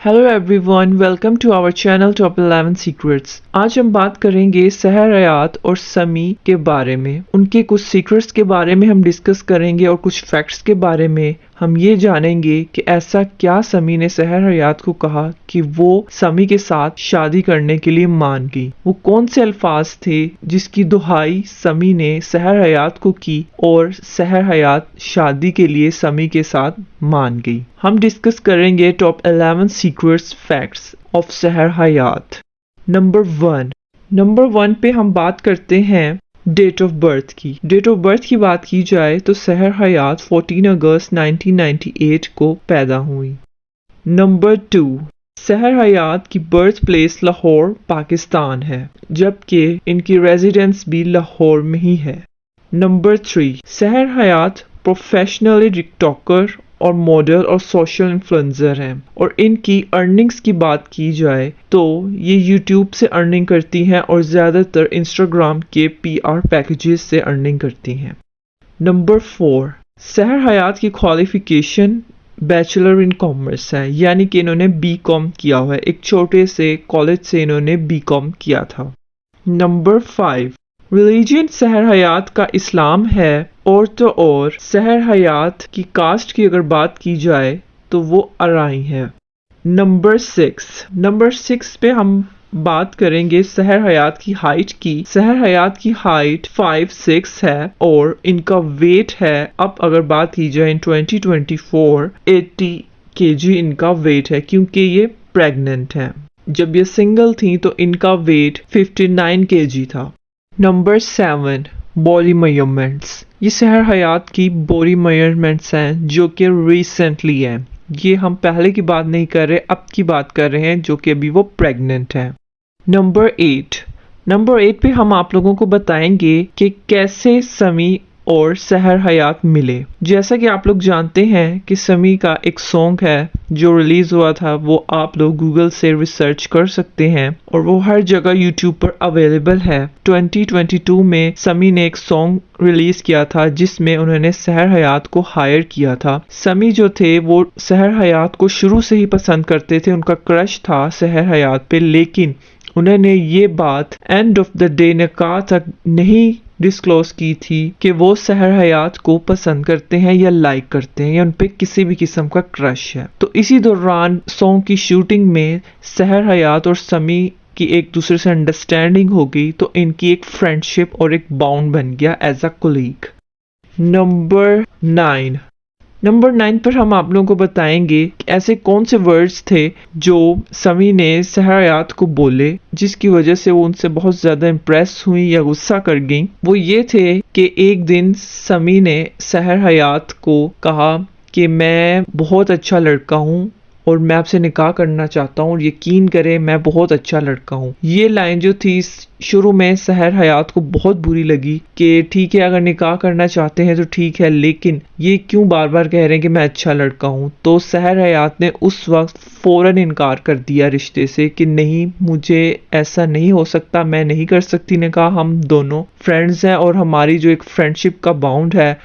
Hello everyone, welcome to our channel top 11 secrets. आज हम बात करेंगे सहर हयात और समी के बारे में। उनके कुछ सीक्रेट्स के बारे में हम डिस्कस करेंगे और कुछ फैक्ट्स के बारे में हम ये जानेंगे कि ऐसा क्या समी ने सहर हयात को कहा कि वो समी के साथ शादी करने के लिए मान गई। वो कौन से अल्फाज थे जिसकी दुहाई समी ने सहर हयात को की और सहर हयात शादी के लिए समी के साथ मान गई। हम डिस्कस करेंगे टॉप 11 सीक्रेट्स फैक्ट्स ऑफ सहर हयात। नंबर वन पे हम बात करते हैं डेट ऑफ बर्थ की। डेट ऑफ बर्थ की बात की जाए तो सहर हयात 14 अगस्त 1998 को पैदा हुई। नंबर 2, सहर हयात की बर्थ प्लेस लाहौर पाकिस्तान है, जबकि इनकी रेजिडेंस भी लाहौर में ही है। नंबर 3, सहर हयात प्रोफेशनली टिकटॉकर और मॉडल और सोशल इन्फ्लुएंसर हैं और इनकी अर्निंग्स की बात की जाए तो ये यूट्यूब से अर्निंग करती हैं और ज़्यादातर इंस्टाग्राम के PR पैकेजेस से अर्निंग करती हैं। नंबर 4, सहर हयात की क्वालिफिकेशन बैचलर इन कॉमर्स है, यानी कि इन्होंने BCom किया हुआ है। एक छोटे से कॉलेज से इन्होंने BCom किया था। नंबर 5, रिलीजन सहर हयात का इस्लाम है और तो और सहर हयात की कास्ट की अगर बात की जाए तो वो अराई है। नंबर 6 पे हम बात करेंगे सहर हयात की हाइट की। सहर हयात की हाइट 5'6" है और इनका वेट है, अब अगर बात की जाए इन 2024, 80 kg इनका वेट है क्योंकि ये प्रेग्नेंट है। जब ये सिंगल थी तो इनका वेट 59 kg था। Number 7, body measurements. ये सहर हयात की बॉडी मेजरमेंट्स हैं जो कि रिसेंटली हैं। ये हम पहले की बात नहीं कर रहे, अब की बात कर रहे हैं जो कि अभी वो प्रेग्नेंट है। नंबर 8 पे हम आप लोगों को बताएंगे कि कैसे समी और सहर हयात मिले। जैसा कि आप लोग जानते हैं कि समी का एक सॉन्ग है जो रिलीज हुआ था, वो आप लोग गूगल से रिसर्च कर सकते हैं और वो हर जगह यूट्यूब पर अवेलेबल है। 2022 में समी ने एक सॉन्ग रिलीज किया था जिसमें उन्होंने सहर हयात को हायर किया था। समी जो थे वो सहर हयात को शुरू से ही पसंद करते थे, उनका क्रश था सहर हयात पे, लेकिन उन्होंने ये बात एंड ऑफ द डे निकाह तक नहीं डिस्क्लोज की थी कि वो सहर हयात को पसंद करते हैं या लाइक करते हैं या उन पे किसी भी किस्म का क्रश है। तो इसी दौरान सॉन्ग की शूटिंग में सहर हयात और समी की एक दूसरे से अंडरस्टैंडिंग हो गई, तो इनकी एक फ्रेंडशिप और एक बाउंड बन गया एज अ कोलीग। नंबर 9 पर हम आप लोगों को बताएंगे कि ऐसे कौन से वर्ड्स थे जो समी ने सहर हयात को बोले जिसकी वजह से वो उनसे बहुत ज़्यादा इम्प्रेस हुई या गुस्सा कर गई। वो ये थे कि एक दिन समी ने सहर हयात को कहा कि मैं बहुत अच्छा लड़का हूँ और मैं आपसे निकाह करना चाहता हूँ और यकीन करें मैं बहुत अच्छा लड़का हूँ। ये लाइन जो थी शुरू में सहर हयात को बहुत बुरी लगी कि ठीक है अगर निकाह करना चाहते हैं तो ठीक है, लेकिन ये क्यों बार बार कह रहे हैं कि मैं अच्छा लड़का हूँ। तो सहर हयात ने उस वक्त फौरन इनकार कर दिया रिश्ते से कि नहीं, मुझे ऐसा नहीं हो सकता, मैं नहीं कर सकती निकाह, हम दोनों फ्रेंड्स हैं और हमारी जो एक फ्रेंडशिप का बाउंड है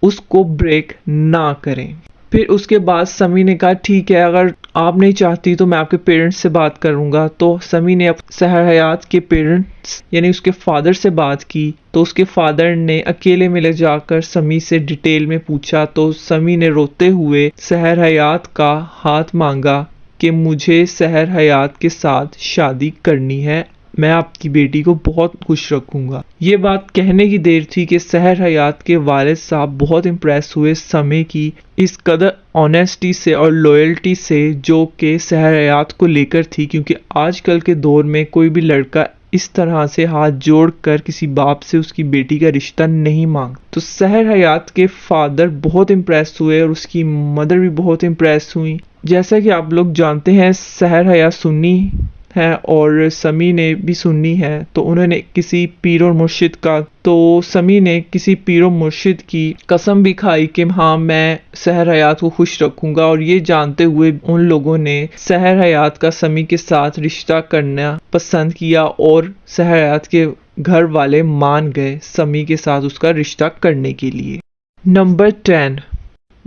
उसको ब्रेक ना करें। फिर उसके बाद समी ने कहा ठीक है अगर आप नहीं चाहती तो मैं आपके पेरेंट्स से बात करूंगा। तो समी ने सहर हयात के पेरेंट्स यानी उसके फादर से बात की, तो उसके फादर ने अकेले में ले जाकर समी से डिटेल में पूछा। तो समी ने रोते हुए सहर हयात का हाथ मांगा कि मुझे सहर हयात के साथ शादी करनी है, मैं आपकी बेटी को बहुत खुश रखूंगा। ये बात कहने की देर थी कि सहर हयात के वालिद साहब बहुत इम्प्रेस हुए समी की इस कदर ऑनेस्टी से और लॉयल्टी से जो कि सहर हयात को लेकर थी, क्योंकि आजकल के दौर में कोई भी लड़का इस तरह से हाथ जोड़कर किसी बाप से उसकी बेटी का रिश्ता नहीं मांग। तो सहर हयात के फादर बहुत इम्प्रेस हुए और उसकी मदर भी बहुत इम्प्रेस हुई। जैसा कि आप लोग जानते हैं सहर हयात सुन्नी है और समी ने भी सुन्नी है, तो उन्होंने किसी पीर और मुर्शिद का, तो समी ने किसी पीर और मुर्शिद की कसम भी खाई कि हाँ मैं सहर हयात को खुश रखूंगा। और ये जानते हुए उन लोगों ने सहर हयात का समी के साथ रिश्ता करना पसंद किया और सहर हयात के घर वाले मान गए समी के साथ उसका रिश्ता करने के लिए। नंबर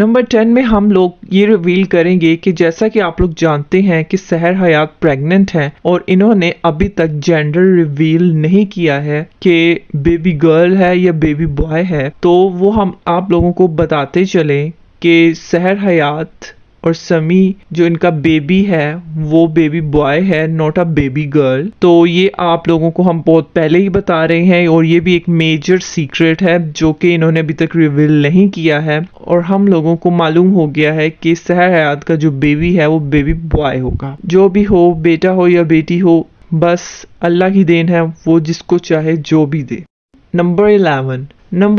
नंबर 10 में हम लोग ये रिवील करेंगे कि जैसा कि आप लोग जानते हैं कि सहर हयात प्रेग्नेंट हैं और इन्होंने अभी तक जेंडर रिवील नहीं किया है कि बेबी गर्ल है या बेबी बॉय है, तो वो हम आप लोगों को बताते चलें कि सहर हयात और समी जो इनका बेबी है वो बेबी बॉय है, नॉट अ बेबी गर्ल। तो ये आप लोगों को हम बहुत पहले ही बता रहे हैं और ये भी एक मेजर सीक्रेट है जो कि इन्होंने अभी तक रिवील नहीं किया है और हम लोगों को मालूम हो गया है कि सहर हयात का जो बेबी है वो बेबी बॉय होगा। जो भी हो, बेटा हो या बेटी हो, बस अल्लाह की देन है, वो जिसको चाहे जो भी दे। नंबर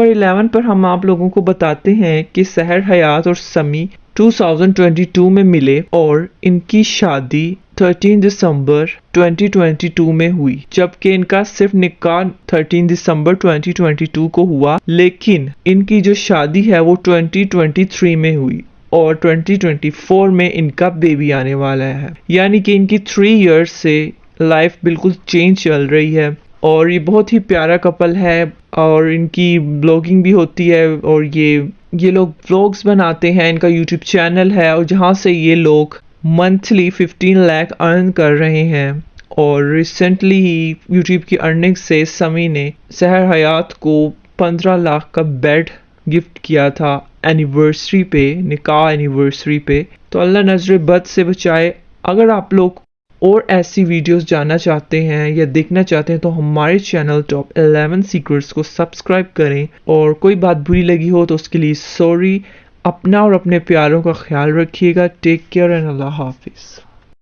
11 पर हम आप लोगों को बताते हैं कि सहर हयात और समी 2022 में मिले और इनकी शादी 13 दिसंबर 2022 में हुई, जबकि इनका सिर्फ निकाह 13 दिसंबर 2022 को हुआ, लेकिन इनकी जो शादी है वो 2023 में हुई और 2024 में इनका बेबी आने वाला है। यानी कि इनकी 3 इयर्स से लाइफ बिल्कुल चेंज चल रही है और ये बहुत ही प्यारा कपल है और इनकी ब्लॉगिंग भी होती है और ये लोग व्लॉग्स बनाते हैं। इनका यूट्यूब चैनल है और जहाँ से ये लोग मंथली 15 लाख अर्न कर रहे हैं और रिसेंटली ही यूट्यूब की अर्निंग से समी ने सहर हयात को 15 लाख का बेड गिफ्ट किया था एनिवर्सरी पे, निकाह एनिवर्सरी पे। तो अल्लाह नजर बद से बचाए। अगर आप लोग और ऐसी वीडियोस जानना चाहते हैं या देखना चाहते हैं तो हमारे चैनल टॉप 11 सीक्रेट्स को सब्सक्राइब करें और कोई बात बुरी लगी हो तो उसके लिए सॉरी। अपना और अपने प्यारों का ख्याल रखिएगा। टेक केयर एंड अल्लाह हाफिज़।